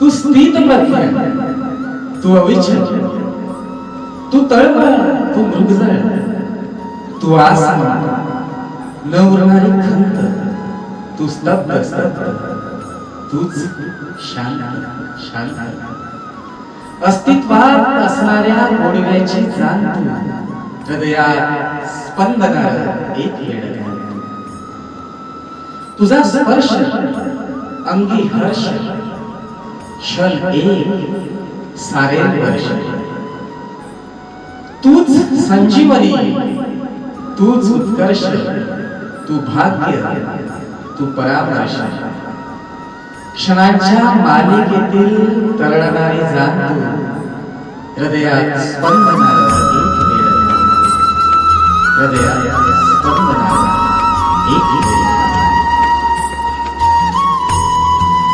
तू स्थित प्रज्ञ, तू अविचल, तू तळमळ, तू मृगजळ, तू आसमान, न उरणारी खंत, तू स्तब्ध स्तब्ध, तूच शांत शांत, अस्तित्वात असणाऱ्या गोडव्याची जाण तू, हृदयात स्पंदनार एक वेळ तुझा स्पर्श अंगी हर्ष, क्षण एक सारे वर्ष, तूच संजीवनी, तूच उत्कर्ष, तू भाग्य, तू परामर्श, क्षणांच्या मालिकेतील तरळणारी जाण तू, हृदयात स्पंदनार एक वेळ, हृदयात स्पंदनार एक